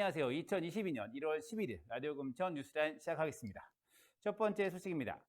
안녕하세요. 2022년 1월 11일 라디오 금천 뉴스라인 시작하겠습니다. 첫 번째 소식입니다.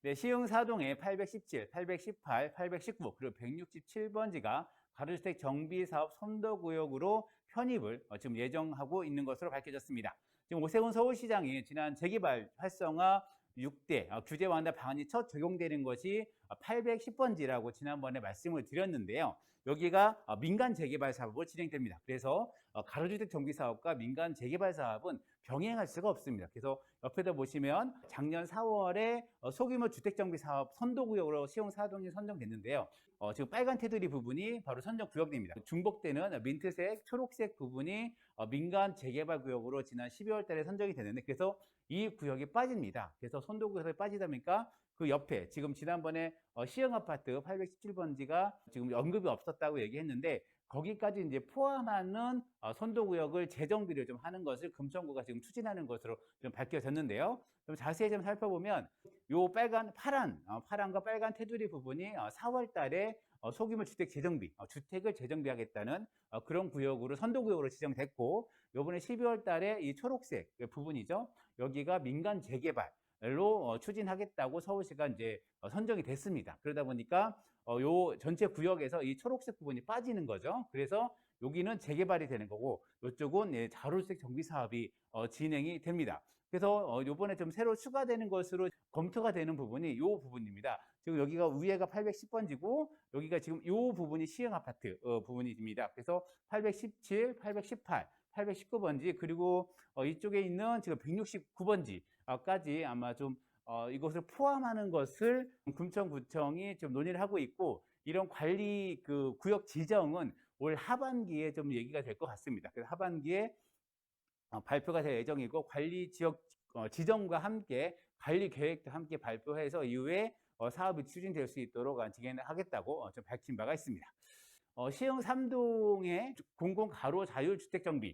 네, 시흥사동의 817, 818, 819 그리고 167번지가 가로주택 정비사업 선도구역으로 편입을 지금 예정하고 있는 것으로 밝혀졌습니다. 지금 오세훈 서울시장이 지난 재개발 활성화 6대 규제 완화 방안이 첫 적용되는 것이 810번지라고 지난번에 말씀을 드렸는데요. 여기가 민간 재개발 사업으로 진행됩니다. 그래서 가로주택 정비 사업과 민간 재개발 사업은 병행할 수가 없습니다. 그래서 옆에다 보시면 작년 4월에 소규모 주택 정비 사업 선도구역으로 시흥사동이 선정됐는데요. 지금 빨간 테두리 부분이 바로 선정구역입니다. 중복되는 민트색, 초록색 부분이 민간 재개발 구역으로 지난 12월 달에 선정이 됐는데 그래서 이 구역이 빠집니다. 그래서 선도구역에 빠지다 보니까 그 옆에 지금 지난번에 시흥아파트 817번지가 지금 언급이 없었다고 얘기했는데 거기까지 이제 포함하는 선도구역을 재정비를 좀 하는 것을 금천구가 지금 추진하는 것으로 좀 밝혀졌는데요. 좀 자세히 좀 살펴보면 요 파란과 빨간 테두리 부분이 4월 달에 소규모 주택 재정비, 주택을 재정비하겠다는 그런 구역으로 선도구역으로 지정됐고 요번에 12월 달에 이 초록색 부분이죠. 여기가 민간 재개발로 추진하겠다고 서울시가 이제 선정이 됐습니다. 그러다 보니까 요 전체 구역에서 이 초록색 부분이 빠지는 거죠. 그래서 여기는 재개발이 되는 거고 이쪽은 자율주택 정비 사업이 진행이 됩니다. 그래서 요번에 좀 새로 추가되는 것으로 검토가 되는 부분이 요 부분입니다. 지금 여기가 위에가 810번지고 여기가 지금 요 부분이 시흥아파트 부분입니다. 그래서 817, 818, 819번지 그리고 이쪽에 있는 지금 169번지까지 아마 좀 이것을 포함하는 것을 금천구청이 좀 논의를 하고 있고 이런 관리 그 구역 지정은 올 하반기에 좀 얘기가 될 것 같습니다. 그래서 하반기에 발표가 될 예정이고 관리 지역 지정과 함께 관리 계획도 함께 발표해서 이후에 사업이 추진될 수 있도록 진행하겠다고 좀 밝힌 바가 있습니다. 시흥 3동의 공공 가로 자율주택 정비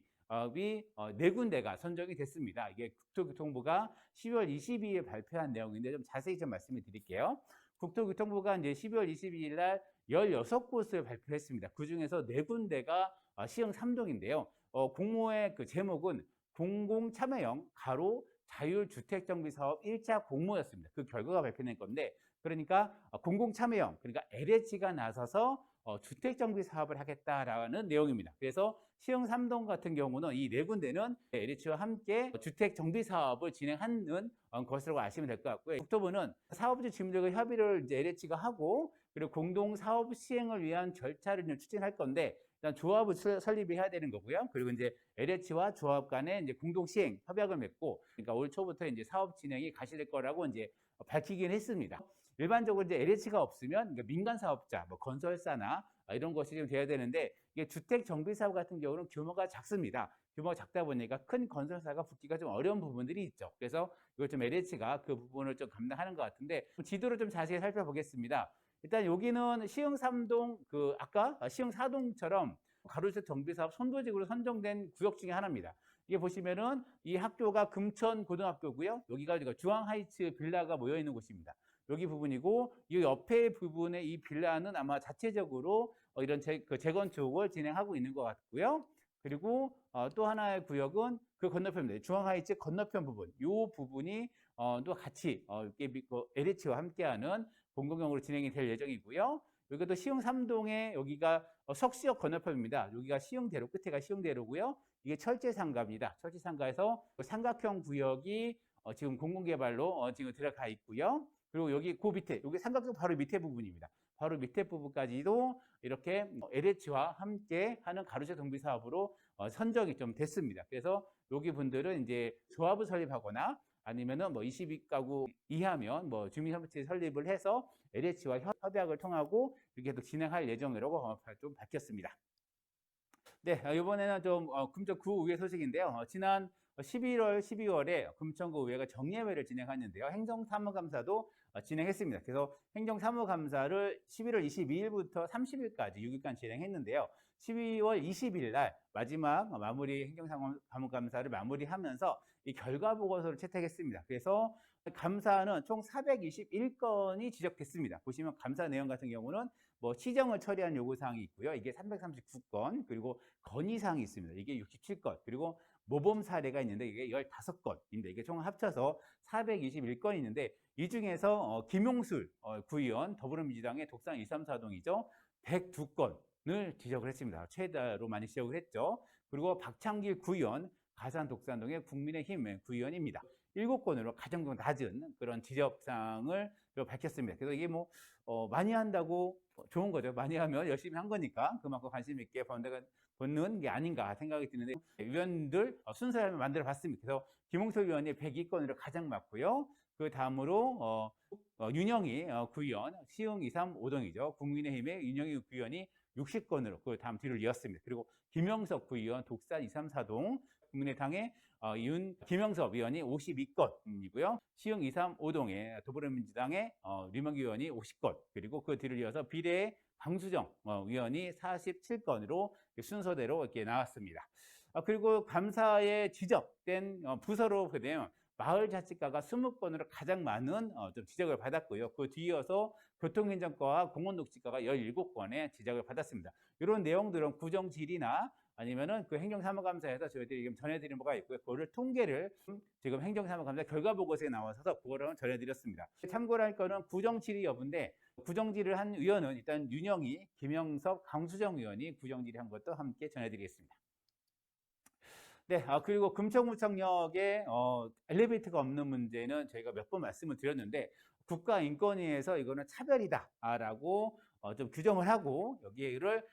이 4군데가 선정이 됐습니다. 이게 국토교통부가 10월 22일 발표한 내용인데 좀 자세히 좀 말씀을 드릴게요. 국토교통부가 이제 12월 22일 날 16곳을 발표했습니다. 그 중에서 4군데가 시흥 3동인데요. 공모의 그 제목은 공공참여형 가로 자율주택정비사업 1차 공모였습니다. 그 결과가 발표된 건데 그러니까 공공참여형 그러니까 LH가 나서서 주택정비 사업을 하겠다라는 내용입니다. 그래서 시흥 3동 같은 경우는 이 4군데는 LH와 함께 주택정비 사업을 진행하는 것으로 아시면 될 것 같고요. 국토부는 사업주 지분들과 협의를 이제 LH가 하고 그리고 공동 사업 시행을 위한 절차를 추진할 건데 일단 조합을 설립을 해야 되는 거고요. 그리고 이제 LH와 조합 간에 이제 공동 시행 협약을 맺고 그러니까 올 초부터 이제 사업 진행이 가시될 거라고 이제 밝히긴 했습니다. 일반적으로 이제 LH가 없으면 그러니까 민간 사업자, 뭐 건설사나 이런 것이 좀 돼야 되는데 이게 주택 정비 사업 같은 경우는 규모가 작습니다. 규모가 작다 보니까 큰 건설사가 붙기가 좀 어려운 부분들이 있죠. 그래서 이걸 좀 LH가 그 부분을 좀 감당하는 것 같은데 지도를 좀 자세히 살펴보겠습니다. 일단 여기는 시흥 3동 아까 시흥 4동처럼 가로주택 정비사업 선도지구로 선정된 구역 중에 하나입니다. 이게 보시면은 이 학교가 금천고등학교고요. 여기가 중앙하이츠 빌라가 모여 있는 곳입니다. 여기 부분이고 이 옆에 부분의 이 빌라는 아마 자체적으로 이런 재건축을 진행하고 있는 것 같고요. 그리고 또 하나의 구역은 그 건너편입니다. 중앙하이츠 건너편 부분, 이 부분이 또 같이 LH와 함께하는 공공용으로 진행이 될 예정이고요. 여기가 또 시흥 3동에 여기가 석시역 건너편입니다. 여기가 시흥대로, 끝에가 시흥대로고요. 이게 철제상가입니다. 철제상가에서 삼각형 구역이 지금 공공개발로 지금 들어가 있고요. 그리고 여기 그 밑에, 여기 삼각형 바로 밑에 부분입니다. 바로 밑에 부분까지도 이렇게 LH와 함께 하는 가로주택 정비 사업으로 선정이 좀 됐습니다. 그래서 여기 분들은 이제 조합을 설립하거나 아니면은 뭐 22가구 이하면 뭐 주민협의체 설립을 해서 LH와 협약을 통하고 이렇게 또 진행할 예정이라고 좀 밝혔습니다. 네, 이번에는 좀 금천구 의회 소식인데요. 지난 11월, 12월에 금천구 의회가 정례회를 진행했는데요. 행정사무감사도 진행했습니다. 그래서 행정사무감사를 11월 22일부터 30일까지 6일간 진행했는데요. 12월 20일 날 마지막 마무리 행정사무감사를 마무리하면서 이 결과 보고서를 채택했습니다. 그래서 감사는 총 421건이 지적됐습니다. 보시면 감사 내용 같은 경우는 뭐 시정을 처리한 요구사항이 있고요. 이게 339건, 그리고 건의사항이 있습니다. 이게 67건, 그리고 모범 사례가 있는데 이게 15건인데 이게 총 합쳐서 421건이 있는데 이 중에서 김용술 구의원 더불어민주당의 독산 234동이죠. 102건을 지적을 했습니다. 최다로 많이 지적을 했죠. 그리고 박창길 구의원 가산 독산동의 국민의힘 구의원입니다. 7건으로 가장 좀 낮은 그런 지적사항을 밝혔습니다. 그래서 이게 뭐 많이 한다고 좋은 거죠. 많이 하면 열심히 한 거니까 그만큼 관심 있게 받는 게 아닌가 생각이 드는데 위원들 순서를 만들어 봤습니다. 그래서 김홍철 위원이 102건으로 가장 많고요. 그 다음으로 윤영희 구의원 시흥 2, 3, 5동이죠. 국민의힘의 윤영희 구의원이 60건으로 그 다음 뒤를 이었습니다. 그리고 김영석 구의원 독산 2, 3, 4동 국민의당의 김영섭 의원이 52건이고요. 시흥 2, 3, 5동의 더불어민주당의 류명기 의원이 50건, 그리고 그 뒤를 이어서 비례의 강수정 의원이 47건으로 순서대로 이렇게 나왔습니다. 그리고 감사에 지적된 부서로 보게 되면 마을자치과가 20건으로 가장 많은 좀 지적을 받았고요. 그 뒤이어서 교통행정과와 공원녹지과가 17건의 지적을 받았습니다. 이런 내용들은 구정질이나 아니면은 그 행정사무감사에서 저희들이 지금 전해드린 바가 있고요. 그거를 통계를 지금 행정사무감사 결과보고서에 나와서 그거를 전해드렸습니다. 참고로 할 거는 구정질의 여부인데 구정질을 한 의원은 일단 윤영희, 김영섭, 강수정 의원이 구정질을 한 것도 함께 전해드리겠습니다. 네, 그리고 금천구청역에 엘리베이터가 없는 문제는 저희가 몇 번 말씀을 드렸는데 국가인권위에서 이거는 차별이다라고 좀 규정을 하고 여기를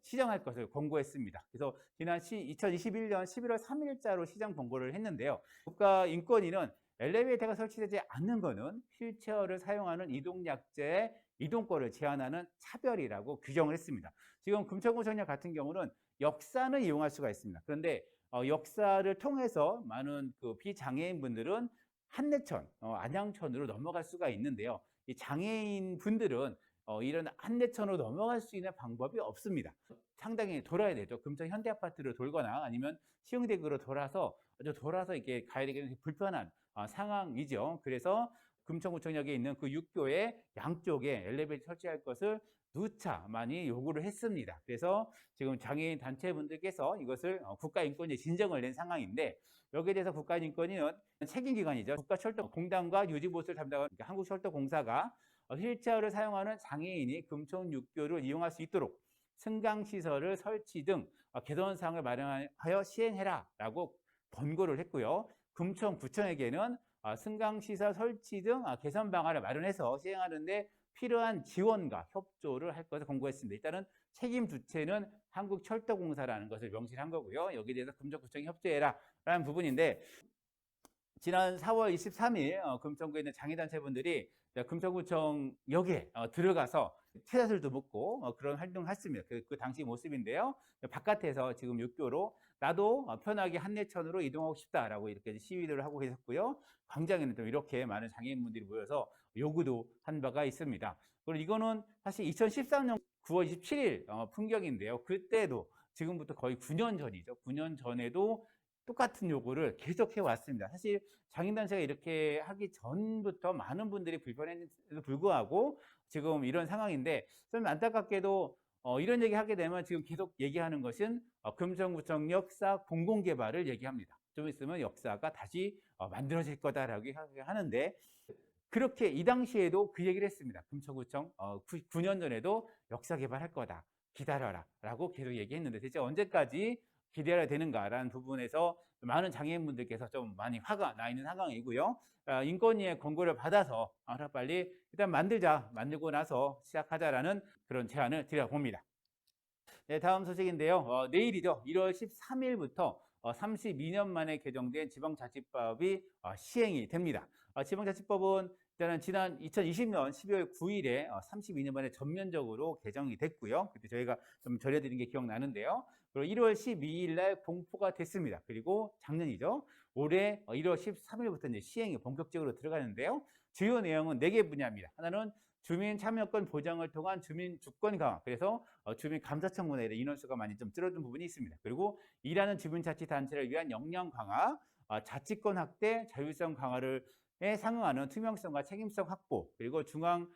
시정할 것을 권고했습니다. 그래서 지난 2021년 11월 3일자로 시정 권고를 했는데요. 국가인권위는 엘리베이터가 설치되지 않는 것은 휠체어를 사용하는 이동약자의 이동권을 제한하는 차별이라고 규정을 했습니다. 지금 금천구청역 같은 경우는 역사는 이용할 수가 있습니다. 그런데 역사를 통해서 많은 그 비장애인 분들은 한내천, 안양천으로 넘어갈 수가 있는데요. 이 장애인 분들은 이런 한내천으로 넘어갈 수 있는 방법이 없습니다. 상당히 돌아야 되죠. 금천 현대아파트로 돌거나 아니면 시흥대교로 돌아서 이렇게 가야 되기 불편한 상황이죠. 그래서 금천구청역에 있는 그 6교의 양쪽에 엘리베이터 설치할 것을 누차 많이 요구를 했습니다. 그래서 지금 장애인 단체분들께서 이것을 국가인권위에 진정을 낸 상황인데 여기에 대해서 국가인권위는 책임기관이죠. 국가철도공단과 유지보수를 담당하는 한국철도공사가 휠체어를 사용하는 장애인이 금천 6교를 이용할 수 있도록 승강시설을 설치 등 개선사항을 마련하여 시행해라 라고 권고를 했고요. 금천구청에게는 승강시설 설치 등 개선 방안을 마련해서 시행하는데 필요한 지원과 협조를 할 것을 권고했습니다. 일단은 책임 주체는 한국철도공사라는 것을 명시한 거고요. 여기에 대해서 금천구청이 협조해라 라는 부분인데 지난 4월 23일 금천구에 있는 장애단체분들이 금천구청역에 들어가서 태자술도 묻고 그런 활동을 했습니다. 그 당시 모습인데요. 바깥에서 지금 6교로 나도 편하게 한내천으로 이동하고 싶다라고 이렇게 시위를 하고 계셨고요. 광장에는 또 이렇게 많은 장애인분들이 모여서 요구도 한 바가 있습니다. 그리고 이거는 사실 2013년 9월 27일 풍경인데요. 그때도 지금부터 거의 9년 전이죠. 9년 전에도 똑같은 요구를 계속해 왔습니다. 사실 장애인단체가 이렇게 하기 전부터 많은 분들이 불편했는데도 불구하고 지금 이런 상황인데 좀 안타깝게도 이런 얘기 하게 되면 지금 계속 얘기하는 것은 금천구청 역사 공공개발을 얘기합니다. 좀 있으면 역사가 다시 만들어질 거다라고 하는데 그렇게 이 당시에도 그 얘기를 했습니다. 금천구청 9년 전에도 역사 개발할 거다. 기다려라 라고 계속 얘기했는데 대체 언제까지 기대해야 되는가라는 부분에서 많은 장애인분들께서 좀 많이 화가 나 있는 상황이고요. 인권위의 권고를 받아서 빨리 일단 만들고 나서 시작하자라는 그런 제안을 드려봅니다. 네, 다음 소식인데요. 내일이죠. 1월 13일부터 32년 만에 개정된 지방자치법이 시행이 됩니다. 지방자치법은 일단은 지난 2020년 12월 9일에 32년 만에 전면적으로 개정이 됐고요. 그때 저희가 좀 전해드린 게 기억나는데요. 그리고 1월 12일 날 공포가 됐습니다. 그리고 작년이죠. 올해 1월 13일부터 이제 시행이 본격적으로 들어가는데요. 주요 내용은 4개 분야입니다. 하나는 주민 참여권 보장을 통한 주민 주권 강화. 그래서 주민 감사청문회에 인원수가 많이 좀 줄어든 부분이 있습니다. 그리고 일하는 주민자치단체를 위한 역량 강화, 자치권 확대, 자율성 강화를 상응하는 투명성과 책임성 확보, 그리고 중앙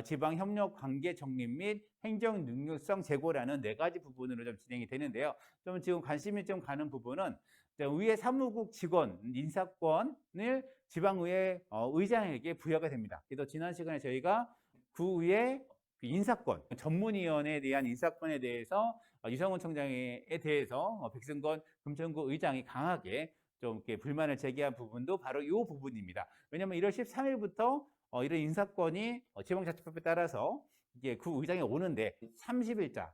지방 협력 관계 정립 및 행정 능력성 제고라는 4가지 부분으로 좀 진행이 되는데요. 좀 지금 관심이 좀 가는 부분은 의회 사무국 직원 인사권을 지방의회 의장에게 부여가 됩니다. 그래서 지난 시간에 저희가 구의회 인사권, 전문위원회에 대한 인사권에 대해서 유성훈 청장에 대해서 백승건 금천구 의장이 강하게 좀 이렇게 불만을 제기한 부분도 바로 이 부분입니다. 왜냐하면 1월 13일부터 이런 인사권이 지방자치법에 따라서 이게 구의장이 오는데 30일자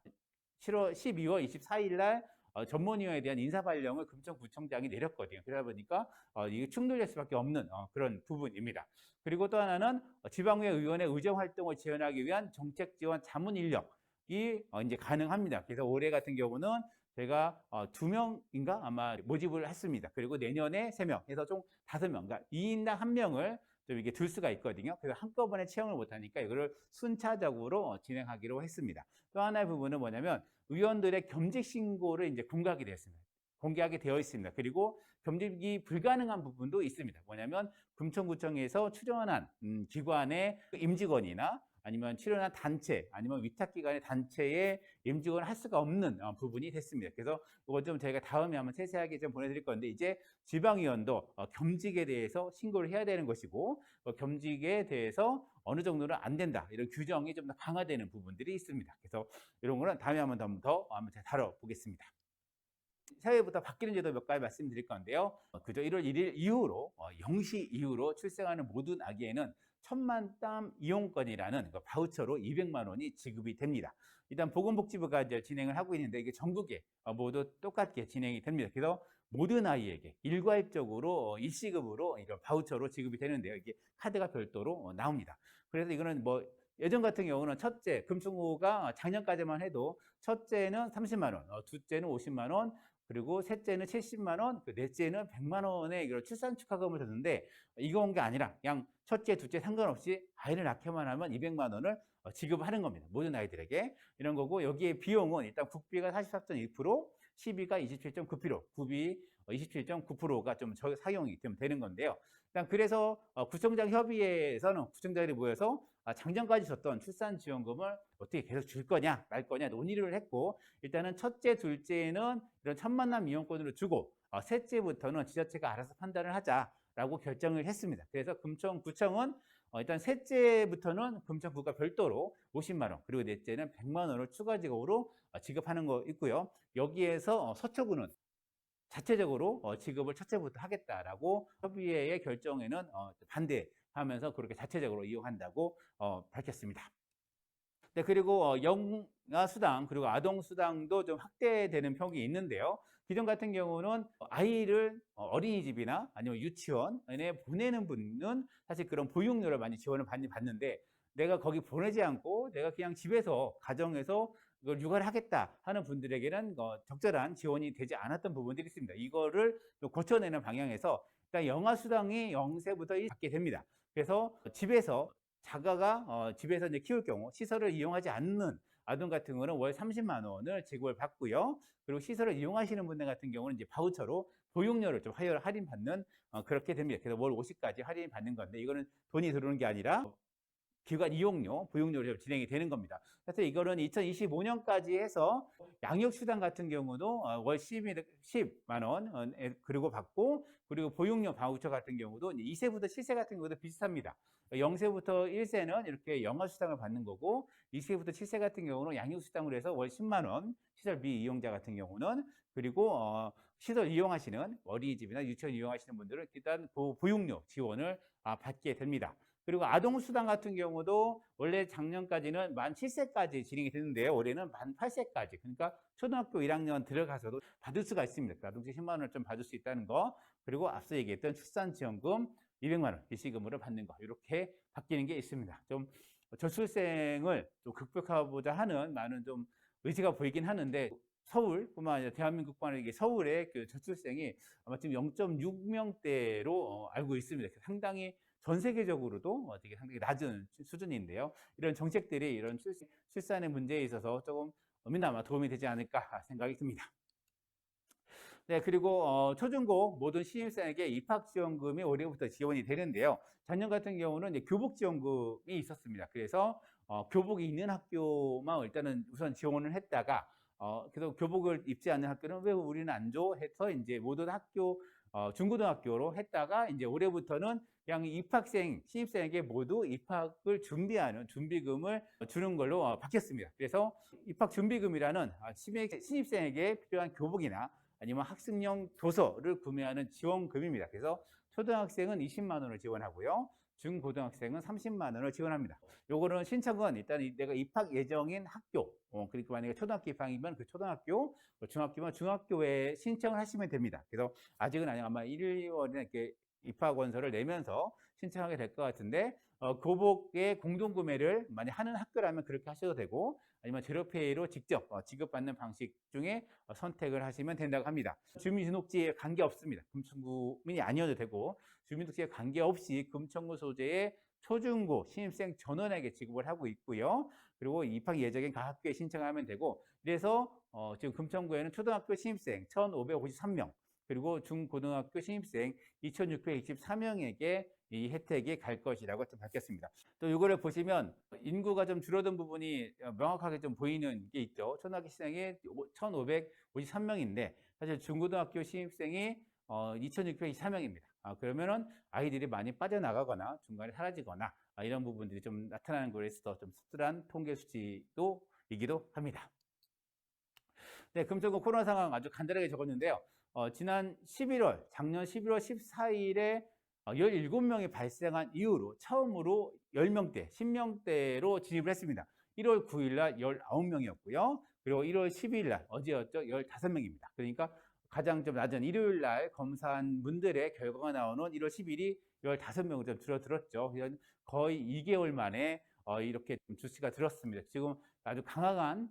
12월 24일 날 전문위원회에 대한 인사발령을 금천구청장이 내렸거든요. 그러다 보니까 이게 충돌될 수밖에 없는 그런 부분입니다. 그리고 또 하나는 지방의회 의원의 의정활동을 지원하기 위한 정책지원 자문 인력이 이제 가능합니다. 그래서 올해 같은 경우는 제가 2명인가 아마 모집을 했습니다. 그리고 내년에 3명 해서 총 5명, 그러니까 2인당 1명을 좀 이게 둘 수가 있거든요. 그래서 한꺼번에 채용을 못하니까 이거를 순차적으로 진행하기로 했습니다. 또 하나의 부분은 뭐냐면 의원들의 겸직 신고를 이제 공개하게 되었습니다. 공개하게 되어 있습니다. 그리고 겸직이 불가능한 부분도 있습니다. 뭐냐면 금천구청에서 출연한 기관의 임직원이나 아니면 출연한 단체, 아니면 위탁기관의 단체에 임직원을 할 수가 없는 부분이 됐습니다. 그래서 이거 좀 저희가 다음에 한번 세세하게 좀 보내드릴 건데, 이제 지방의원도 겸직에 대해서 신고를 해야 되는 것이고, 겸직에 대해서 어느 정도는 안 된다, 이런 규정이 좀 더 강화되는 부분들이 있습니다. 그래서 이런 거는 다음에 한번 더 한번 다뤄보겠습니다. 새해부터 바뀌는 제도 몇 가지 말씀드릴 건데요. 그저 1월 1일 이후로 0시 이후로 출생하는 모든 아기에는 1000만 땀 이용권이라는 바우처로 200만 원이 지급이 됩니다. 일단 보건복지부가 이제 진행을 하고 있는데 이게 전국에 모두 똑같게 진행이 됩니다. 그래서 모든 아이에게 일괄적으로 일시급으로 이런 바우처로 지급이 되는데요. 이게 카드가 별도로 나옵니다. 그래서 이거는 뭐 예전 같은 경우는 첫째, 금천구가 작년까지만 해도 첫째는 30만 원, 둘째는 50만 원, 그리고 셋째는 70만 원, 넷째는 100만 원의 이런 출산 축하금을 줬는데, 이거 온 게 아니라 그냥 첫째, 둘째 상관없이 아이를 낳기만 하면 200만 원을 지급하는 겁니다. 모든 아이들에게. 이런 거고, 여기에 비용은 일단 국비가 44.1%, 시비가 27.9%, 구비 27.9%가 좀 사용이 좀 되는 건데요. 일단 그래서 구청장 협의회에서는 구청장들이 모여서 작년까지 줬던 출산지원금을 어떻게 계속 줄 거냐 말 거냐 논의를 했고, 일단은 첫째, 둘째는 이런 1000만남 이용권으로 주고 셋째부터는 지자체가 알아서 판단을 하자라고 결정을 했습니다. 그래서 금천구청은 일단 셋째부터는 금천구가 별도로 50만 원, 그리고 넷째는 100만 원을 추가적으로 지급하는 거 있고요. 여기에서 서초구는 자체적으로 지급을 첫째부터 하겠다라고 협의회의 결정에는 반대하면서 그렇게 자체적으로 이용한다고 밝혔습니다. 네, 그리고 영아수당 그리고 아동수당도 좀 확대되는 편이 있는데요. 기존 같은 경우는 아이를 어린이집이나 아니면 유치원에 보내는 분은 사실 그런 보육료를 많이 지원을 받는데, 내가 거기 보내지 않고 내가 그냥 집에서 가정에서 이걸 육아를 하겠다 하는 분들에게는 적절한 지원이 되지 않았던 부분들이 있습니다. 이거를 좀 고쳐내는 방향에서 일단 영아수당이 0세부터 1 받게 됩니다. 그래서 집에서 자가가 집에서 이제 키울 경우 시설을 이용하지 않는 아동 같은 경우는 월 30만 원을 지급을 받고요. 그리고 시설을 이용하시는 분들 같은 경우는 이제 바우처로 보육료를 좀 할인받는 그렇게 됩니다. 그래서 월 50까지 할인 받는 건데, 이거는 돈이 들어오는 게 아니라 기관 이용료, 보육료로 진행이 되는 겁니다. 그래서 이거는 2025년까지 해서 양육수당 같은 경우도 월 10만 원 그리고 받고, 그리고 보육료 바우처 같은 경우도 2세부터 7세 같은 경우도 비슷합니다. 0세부터 1세는 이렇게 영아수당을 받는 거고, 2세부터 7세 같은 경우는 양육수당으로 해서 월 10만 원, 시설비 이용자 같은 경우는, 그리고 시설 이용하시는 어린이집이나 유치원 이용하시는 분들은 일단 보육료 지원을 받게 됩니다. 그리고 아동수당 같은 경우도 원래 작년까지는 만 7세까지 진행이 됐는데요. 올해는 만 8세까지, 그러니까 초등학교 1학년 들어가서도 받을 수가 있습니다. 아동세 10만 원을 좀 받을 수 있다는 거, 그리고 앞서 얘기했던 출산지원금 200만 원 일시금으로 받는 거, 이렇게 바뀌는 게 있습니다. 좀 저출생을 좀 극복하고자 하는 많은 좀 의지가 보이긴 하는데, 서울뿐만 아니라 대한민국뿐만 아니라 서울의 그 저출생이 아마 지금 0.6명대로 알고 있습니다. 상당히 전 세계적으로도 되게 상당히 낮은 수준인데요. 이런 정책들이 이런 출산의 문제에 있어서 조금 어미나마 도움이 되지 않을까 생각이 듭니다. 네, 그리고 초중고 모든 신입생에게 입학지원금이 올해부터 지원이 되는데요. 작년 같은 경우는 이제 교복지원금이 있었습니다. 그래서 교복이 있는 학교만 일단은 우선 지원을 했다가 그래서 교복을 입지 않는 학교는 왜 우리는 안 줘? 해서 이제 모든 학교 중고등학교로 했다가 이제 올해부터는 그냥 입학생, 신입생에게 모두 입학을 준비하는 준비금을 주는 걸로 바뀌었습니다. 그래서 입학 준비금이라는 신입생에게 필요한 교복이나 아니면 학습용 도서를 구매하는 지원금입니다. 그래서 초등학생은 20만 원을 지원하고요. 중고등학생은 30만 원을 지원합니다. 요거는 신청은 일단 내가 입학 예정인 학교, 그러니까 만약에 초등학교 입학이면 그 초등학교, 중학교면 중학교에 신청을 하시면 됩니다. 그래서 아직은 아마 1, 2월에 이렇게 입학 원서를 내면서 신청하게 될 것 같은데, 교복의 공동구매를 만약 하는 학교라면 그렇게 하셔도 되고, 아니면 제로페이로 직접 지급받는 방식 중에 선택을 하시면 된다고 합니다. 주민등록지에 관계없습니다. 금천구민이 아니어도 되고, 주민등록지에 관계없이 금천구 소재의 초중고 신입생 전원에게 지급을 하고 있고요. 그리고 입학 예정인 각 학교에 신청하면 되고, 그래서 지금 금천구에는 초등학교 신입생 1,553명, 그리고 중고등학교 신입생 2,624명에게 이 혜택이 갈 것이라고 좀 밝혔습니다. 또 이거를 보시면 인구가 좀 줄어든 부분이 명확하게 좀 보이는 게 있죠. 초등학교 신입생이 1,553명인데 사실 중고등학교 신입생이 2,624명입니다. 그러면은 아이들이 많이 빠져나가거나 중간에 사라지거나 이런 부분들이 좀 나타나는 거에 있어서 좀 씁쓸한 통계 수치이기도 합니다. 네, 금천구 코로나 상황 아주 간단하게 적었는데요. 지난 11월, 작년 11월 14일에 17명이 발생한 이후로 처음으로 10명대, 10명대로 진입을 했습니다. 1월 9일 날 19명이었고요. 그리고 1월 12일 날, 어제였죠? 15명입니다. 그러니까 가장 좀 낮은 일요일 날 검사한 분들의 결과가 나오는 1월 10일이 15명으로 좀 줄어들었죠. 거의 2개월 만에 이렇게 주시가 들었습니다. 지금 아주 강한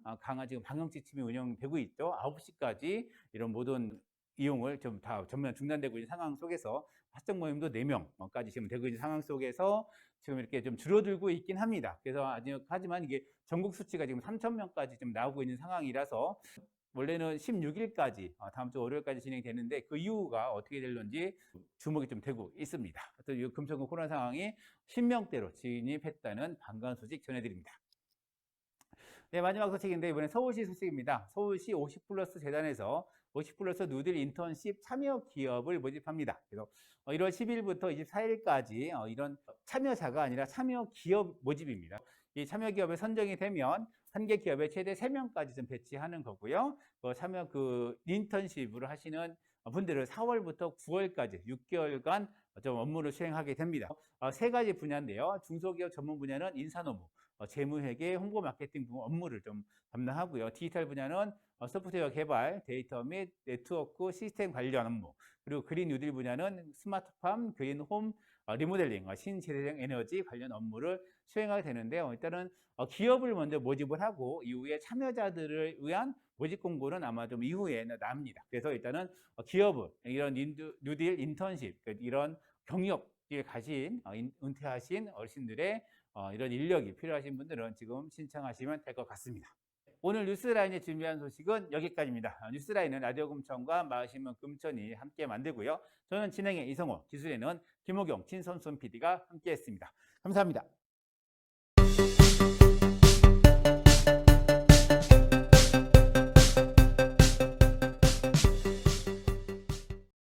지금 방역지침이 운영되고 있죠. 9시까지 이런 모든 이용을 좀 다 전면 중단되고 있는 상황 속에서 사적 모임도 4명까지 지금 되고 있는 상황 속에서 지금 이렇게 좀 줄어들고 있긴 합니다. 그래서 하지만 이게 전국 수치가 지금 3,000명까지 좀 나오고 있는 상황이라서 원래는 16일까지 다음 주 월요일까지 진행되는데 그 이후가 어떻게 될런지 주목이 좀 되고 있습니다. 또 이 금천구 코로나 상황이 10명대로 진입했다는 반가운 소식 전해드립니다. 네, 마지막 소식인데 이번엔 서울시 소식입니다. 서울시 50플러스 재단에서 50플러스 누딜 인턴십 참여 기업을 모집합니다. 그래서 1월 10일부터 24일까지 이런 참여자가 아니라 참여 기업 모집입니다. 이 참여 기업에 선정이 되면 한 개 기업에 최대 3명까지 좀 배치하는 거고요. 참여 인턴십으로 하시는 분들은 4월부터 9월까지 6개월간 좀 업무를 수행하게 됩니다. 3가지 분야인데요. 중소기업 전문 분야는 인사노무, 재무회계, 홍보 마케팅 등 업무를 좀 담당하고요. 디지털 분야는 소프트웨어 개발, 데이터 및 네트워크 시스템 관련 업무, 그리고 그린 뉴딜 분야는 스마트팜, 그린홈, 리모델링, 신재생 에너지 관련 업무를 수행하게 되는데요. 일단은 기업을 먼저 모집을 하고 이후에 참여자들을 위한 모집 공고는 아마 좀 이후에 납니다. 그래서 일단은 기업은 이런 뉴딜 인턴십, 이런 경력을 가신 은퇴하신 어르신들의 이런 인력이 필요하신 분들은 지금 신청하시면 될 것 같습니다. 오늘 뉴스라인에 준비한 소식은 여기까지입니다. 뉴스라인은 라디오 금천과 마을신문 금천이 함께 만들고요. 저는 진행의 이성호, 기술에는 김호경, 진선순 PD가 함께했습니다. 감사합니다.